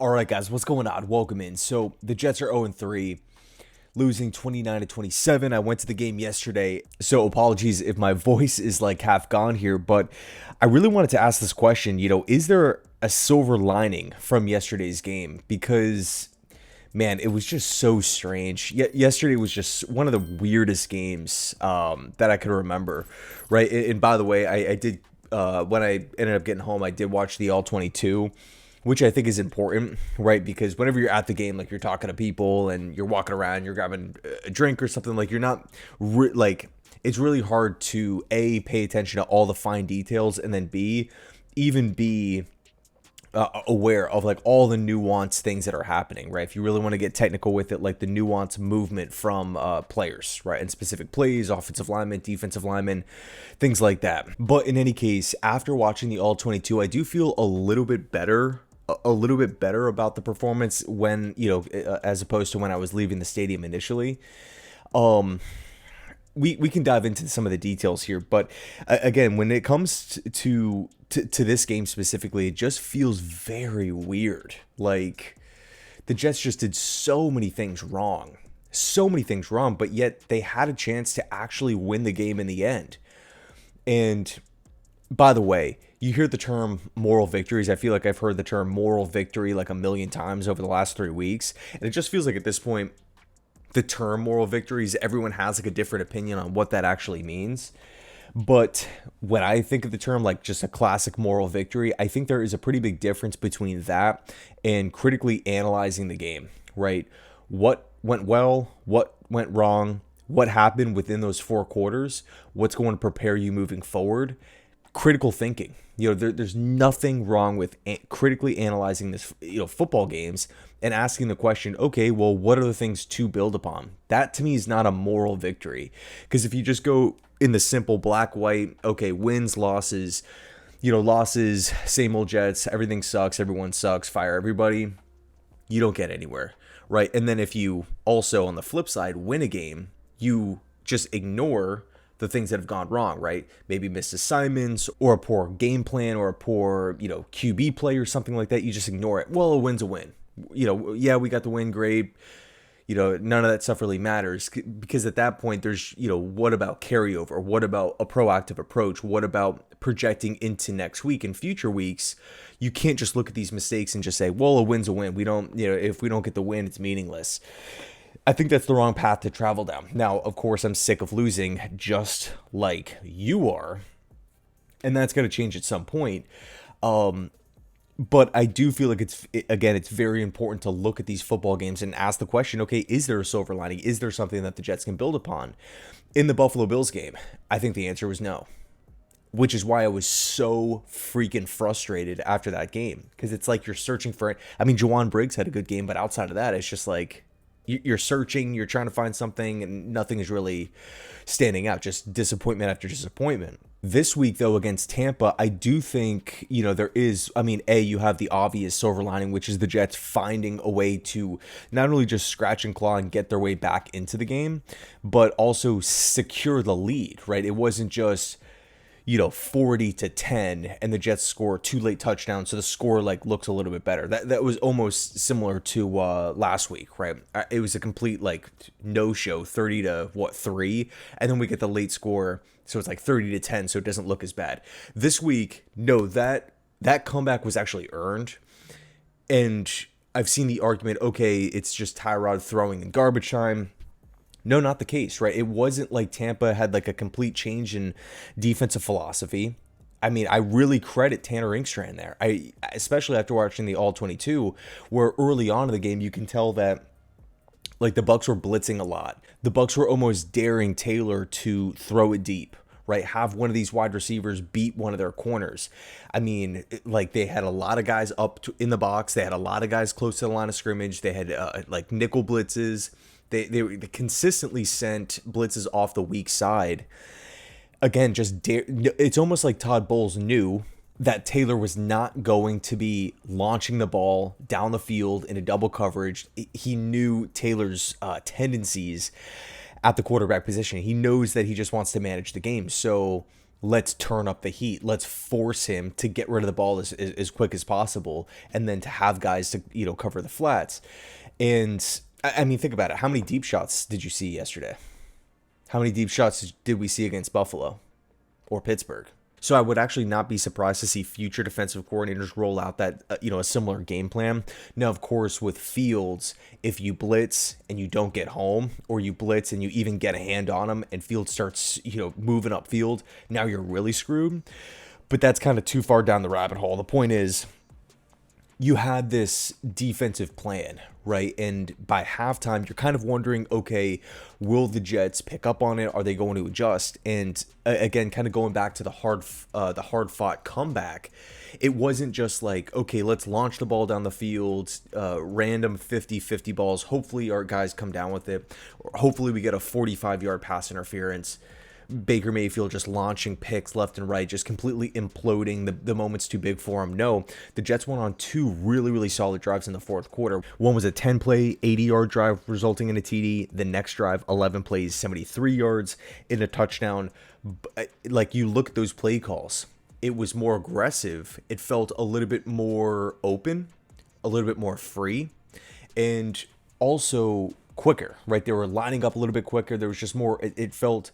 All right, guys, what's going on? Welcome in. So the Jets are 0-3, losing 29-27. I went to the game yesterday, so apologies if my voice is like half gone here, but I really wanted to ask this question. Is there a silver lining from yesterday's game? Because man, it was just so strange. Yesterday was just one of the weirdest games that I could remember, right? And by the way, I did when I ended up getting home, I did watch the All 22, which I think is important, right? Because whenever you're at the game, like you're talking to people and you're walking around, you're grabbing a drink or something, like you're not like it's really hard to A, pay attention to all the fine details, and then B, even be aware of like all the nuanced things that are happening, right? If you really want to get technical with it, like the nuanced movement from players, right? And specific plays, offensive linemen, defensive linemen, things like that. But in any case, after watching the All 22, I do feel a little bit better. A little bit better about the performance when, as opposed to when I was leaving the stadium initially. We can dive into some of the details here, but again, when it comes to this game specifically, it just feels very weird. Like the Jets just did so many things wrong, but yet they had a chance to actually win the game in the end. And by the way, you hear the term moral victories. I feel like I've heard the term moral victory like a million times over the last 3 weeks, and it just feels like at this point, the term moral victories, everyone has like a different opinion on what that actually means. But when I think of the term like just a classic moral victory, I think there is a pretty big difference between that and critically analyzing the game, right? What went well, what went wrong, what happened within those 4 quarters, what's going to prepare you moving forward. Critical thinking. There's nothing wrong with critically analyzing this, football games and asking the question, okay, well, what are the things to build upon? That to me is not a moral victory. Because if you just go in the simple black, white, okay, wins, losses, losses, same old Jets, everything sucks, everyone sucks, fire everybody, you don't get anywhere, right? And then if you also, on the flip side, win a game, you just ignore the things that have gone wrong, right? Maybe missed assignments or a poor game plan or a poor, QB play or something like that. You just ignore it. Well, a win's a win. Yeah, we got the win, great. None of that stuff really matters because at that point there's, what about carryover? What about a proactive approach? What about projecting into next week and future weeks? You can't just look at these mistakes and just say, well, a win's a win. We don't, if we don't get the win, it's meaningless. I think that's the wrong path to travel down. Now, of course, I'm sick of losing just like you are, and that's going to change at some point. But I do feel like it's very important to look at these football games and ask the question, okay, is there a silver lining? Is there something that the Jets can build upon? In the Buffalo Bills game, I think the answer was no, which is why I was so freaking frustrated after that game, because it's like you're searching for it. I mean, Jawan Briggs had a good game, but outside of that, it's just like, you're searching, you're trying to find something, and nothing is really standing out, just disappointment after disappointment. This week, though, against Tampa, I do think, there is, you have the obvious silver lining, which is the Jets finding a way to not only just scratch and claw and get their way back into the game, but also secure the lead, right? It wasn't just 40-10 and the Jets score 2 late touchdowns, so the score like looks a little bit better. That was almost similar to last week, right? It was a complete like no show, 30-3, and then we get the late score, so it's like 30-10, so it doesn't look as bad. This week, no, that comeback was actually earned, and I've seen the argument, okay, it's just Tyrod throwing in garbage time. No, not the case, right? It wasn't like Tampa had like a complete change in defensive philosophy. I mean, I really credit Tanner Inkstrand there. Especially after watching the All 22, where early on in the game you can tell that like the Bucs were blitzing a lot. The Bucs were almost daring Taylor to throw it deep, right? Have one of these wide receivers beat one of their corners. I mean, like they had a lot of guys in the box. They had a lot of guys close to the line of scrimmage. They had like nickel blitzes. They consistently sent blitzes off the weak side. Again, it's almost like Todd Bowles knew that Taylor was not going to be launching the ball down the field in a double coverage. He knew Taylor's tendencies at the quarterback position. He knows that he just wants to manage the game. So let's turn up the heat. Let's force him to get rid of the ball as quick as possible, and then to have guys to, cover the flats. And I mean, think about it. How many deep shots did you see yesterday? How many deep shots did we see against Buffalo or Pittsburgh? So I would actually not be surprised to see future defensive coordinators roll out that, a similar game plan. Now, of course, with Fields, if you blitz and you don't get home, or you blitz and you even get a hand on him and Fields starts, moving upfield, now you're really screwed. But that's kind of too far down the rabbit hole. The point is, you had this defensive plan, right? And by halftime, you're kind of wondering, okay, will the Jets pick up on it? Are they going to adjust? And again, kind of going back to the hard-fought comeback, it wasn't just like, okay, let's launch the ball down the field, random 50-50 balls. Hopefully our guys come down with it. Or hopefully we get a 45-yard pass interference. Baker Mayfield just launching picks left and right, just completely imploding. The moment's too big for him. No, the Jets went on two really, really solid drives in the fourth quarter. One was a 10-play, 80-yard drive resulting in a TD. The next drive, 11 plays, 73 yards in a touchdown. Like, you look at those play calls, it was more aggressive. It felt a little bit more open, a little bit more free, and also quicker, right? They were lining up a little bit quicker. There was just more, it felt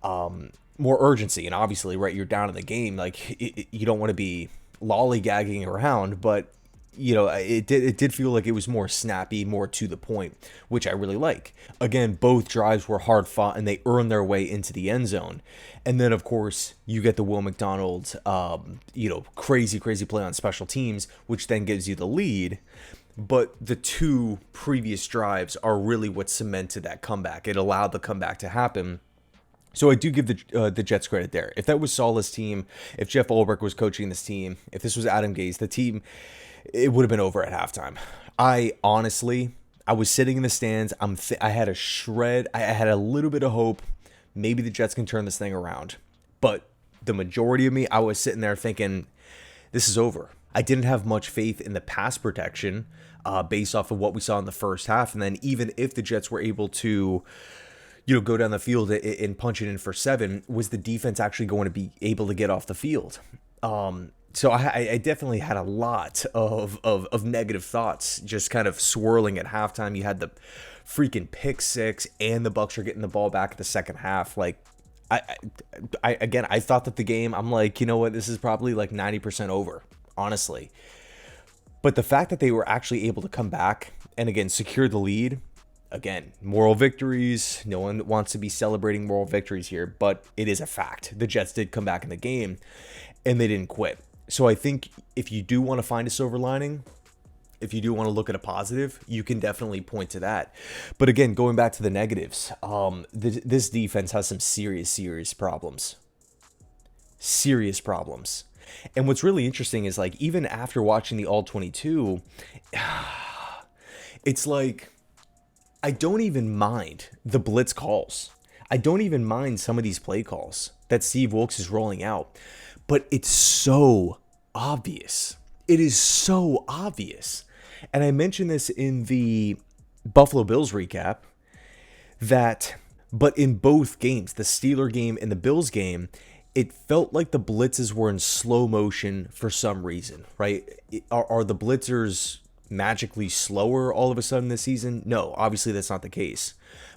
more urgency. And obviously, right, you're down in the game, like, you don't want to be lollygagging around, but it did feel like it was more snappy, more to the point, which I really like. Again, both drives were hard fought and they earned their way into the end zone. And then, of course, you get the Will McDonald crazy play on special teams, which then gives you the lead. But the two previous drives are really what cemented that comeback. It allowed the comeback to happen. So I do give the Jets credit there. If that was Saleh's team, if Jeff Ulbrich was coaching this team, if this was Adam Gase, the team, it would have been over at halftime. I was sitting in the stands. I had I had a little bit of hope. Maybe the Jets can turn this thing around. But the majority of me, I was sitting there thinking, this is over. I didn't have much faith in the pass protection based off of what we saw in the first half. And then even if the Jets were able to go down the field and punch it in for 7, was the defense actually going to be able to get off the field? So I definitely had a lot of negative thoughts just kind of swirling at halftime. You had the freaking pick 6 and the Bucs are getting the ball back at the second half. Like, I thought that the game, I'm like, you know what, this is probably like 90% over, honestly. But the fact that they were actually able to come back and again secure the lead, again, moral victories. No one wants to be celebrating moral victories here, but it is a fact. The Jets did come back in the game, and they didn't quit. So I think if you do want to find a silver lining, if you do want to look at a positive, you can definitely point to that. But again, going back to the negatives, this defense has some serious problems. Serious problems. And what's really interesting is, like, even after watching the All-22, it's like, I don't even mind the blitz calls. I don't even mind some of these play calls that Steve Wilks is rolling out. But it's so obvious. It is so obvious. And I mentioned this in the Buffalo Bills recap, but in both games, the Steeler game and the Bills game, it felt like the blitzes were in slow motion for some reason, right? Are the blitzers magically slower all of a sudden this season? No, obviously that's not the case.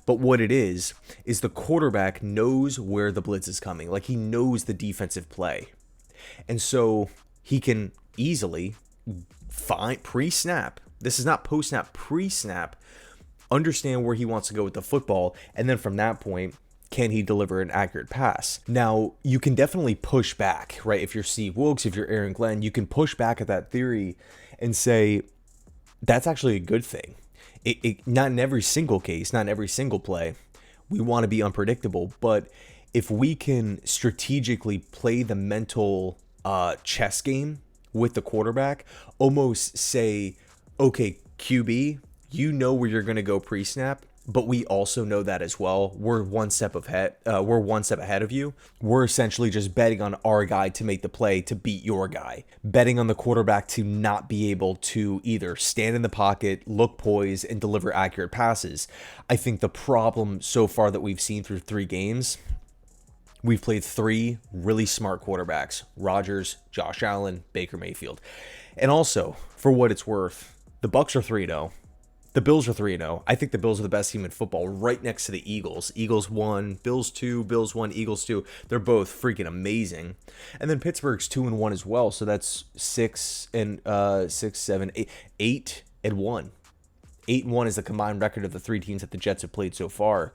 But what it is the quarterback knows where the blitz is coming. Like, he knows the defensive play. And so he can easily find pre-snap. This is not post-snap, pre-snap. Understand where he wants to go with the football. And then from that point, can he deliver an accurate pass? Now, you can definitely push back, right? If you're Steve Wilks, if you're Aaron Glenn, you can push back at that theory and say, that's actually a good thing. Not in every single case, not in every single play, we want to be unpredictable. But if we can strategically play the mental chess game with the quarterback, almost say, okay, QB, you know where you're going to go pre-snap, but we also know that as well. We're one step ahead. We're one step ahead of you. We're essentially just betting on our guy to make the play to beat your guy. Betting on the quarterback to not be able to either stand in the pocket, look poised, and deliver accurate passes. I think the problem so far that we've seen through 3 games We've played three really smart quarterbacks: Rodgers, Josh Allen, Baker Mayfield. And also, for what it's worth, the Bucs are 3-0. The Bills are 3-0. I think the Bills are the best team in football, right next to the Eagles. Eagles 1, Bills 2, Bills 1, Eagles 2. They're both freaking amazing. And then Pittsburgh's 2-1 as well. So that's 6 and 6, 7, 8 and 1. 8-1 is the combined record of the three teams that the Jets have played so far.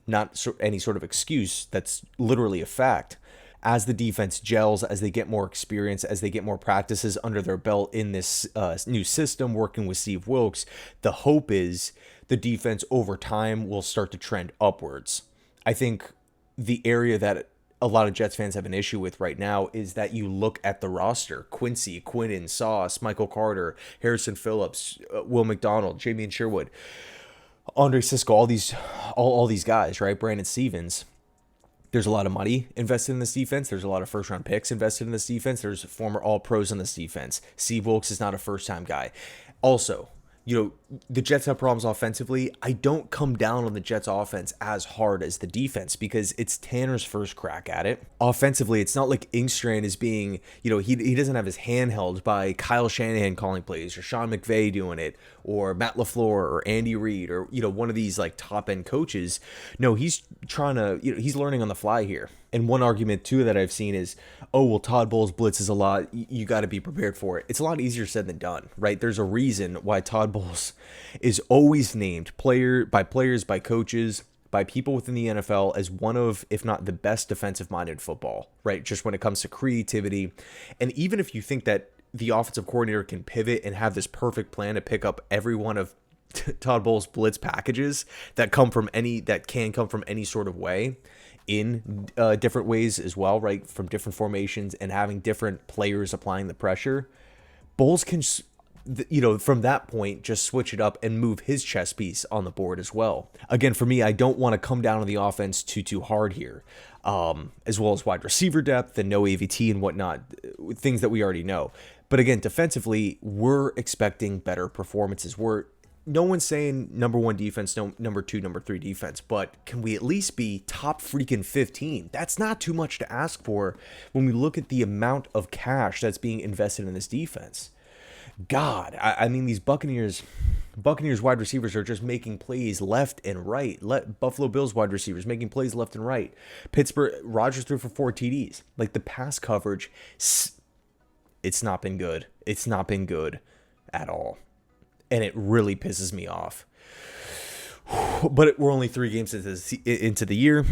Not any sort of excuse. That's literally a fact. As the defense gels, as they get more experience, as they get more practices under their belt in this new system, working with Steve Wilks, the hope is the defense over time will start to trend upwards. I think the area that a lot of Jets fans have an issue with right now is that you look at the roster: Quincy, Quinnen, Sauce, Michael Carter, Harrison Phillips, Will McDonald, Jamie and Sherwood, Andre Sisco, all these guys, right? Brandon Stevens. There's a lot of money invested in this defense. There's a lot of first-round picks invested in this defense. There's former All-Pros on this defense. Steve Wilks is not a first-time guy. Also, the Jets have problems offensively. I don't come down on the Jets offense as hard as the defense because it's Tanner's first crack at it. Offensively, it's not like Inkstrand is being, he doesn't have his hand held by Kyle Shanahan calling plays or Sean McVay doing it or Matt LaFleur or Andy Reid or, one of these like top end coaches. No, he's trying to, he's learning on the fly here. And one argument too that I've seen is, oh, well, Todd Bowles blitzes a lot. You got to be prepared for it. It's a lot easier said than done, right? There's a reason why Todd Bowles is always named by players, by coaches, by people within the NFL as one of, if not the best defensive minded football, right? Just when it comes to creativity. And even if you think that the offensive coordinator can pivot and have this perfect plan to pick up every one of Todd Bowles' blitz packages that can come from any sort of way, in different ways as well, right? From different formations and having different players applying the pressure, Bowles can, from that point, just switch it up and move his chess piece on the board as well. Again, for me, I don't want to come down on the offense too hard here, as well as wide receiver depth and no AVT and whatnot, things that we already know. But again, defensively, we're expecting better performances. No one's saying number one defense, no number two, number three defense, but can we at least be top freaking 15? That's not too much to ask for when we look at the amount of cash that's being invested in this defense. God, I mean, these Buccaneers wide receivers are just making plays left and right. Buffalo Bills wide receivers making plays left and right. Pittsburgh, Rodgers threw for 4 TDs. Like, the pass coverage, it's not been good. It's not been good at all. And it really pisses me off. But we're only 3 games into the year.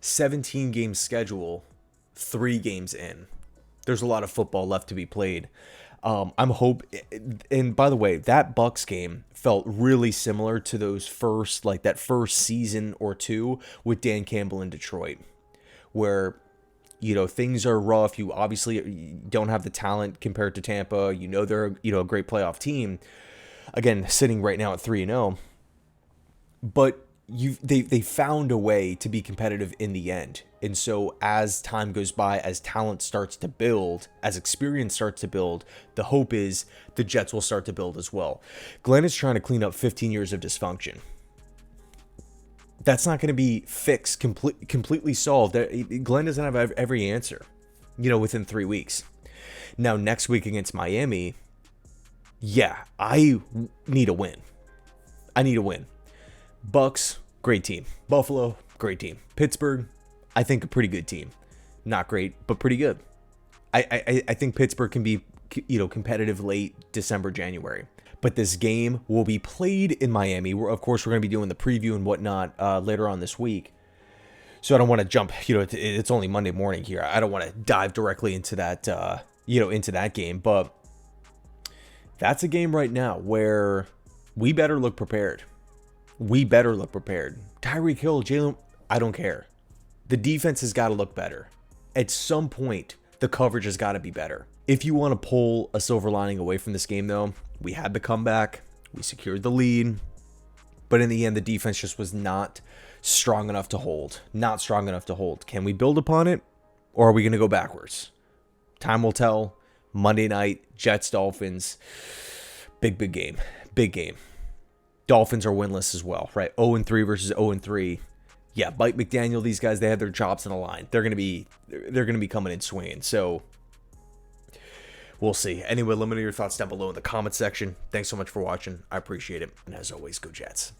17 game schedule, 3 games in. There's a lot of football left to be played. I'm hoping, and by the way, that Bucs game felt really similar to that first season or two with Dan Campbell in Detroit, where things are rough. You obviously don't have the talent compared to Tampa. They're a great playoff team. Again, sitting right now at 3-0, but they found a way to be competitive in the end. And so as time goes by, as talent starts to build, as experience starts to build, the hope is the Jets will start to build as well. Glenn is trying to clean up 15 years of dysfunction. That's not going to be fixed, completely solved. Glenn doesn't have every answer, within 3 weeks. Now, next week against Miami, yeah, I need a win. Bucks, great team. Buffalo, great team. Pittsburgh, I think a pretty good team. Not great, but pretty good. I think Pittsburgh can be, competitive late December, January. But this game will be played in Miami. Of course, we're going to be doing the preview and whatnot later on this week. So I don't want to jump, it's only Monday morning here. I don't want to dive directly into that, into that game. But that's a game right now where we better look prepared. Tyreek Hill, Jalen, I don't care. The defense has got to look better. At some point, the coverage has got to be better. If you want to pull a silver lining away from this game, though, we had the comeback. We secured the lead. But in the end, the defense just was not strong enough to hold. Can we build upon it? Or are we going to go backwards? Time will tell. Monday night, Jets, Dolphins. Big game. Dolphins are winless as well, right? 0-3 versus 0-3. yeah, Mike McDaniel, these guys, they have their chops in the line. They're gonna be coming in swinging. So we'll see. Anyway, let me know your thoughts down below in the comment section. Thanks so much for watching. I appreciate it. And as always, go Jets.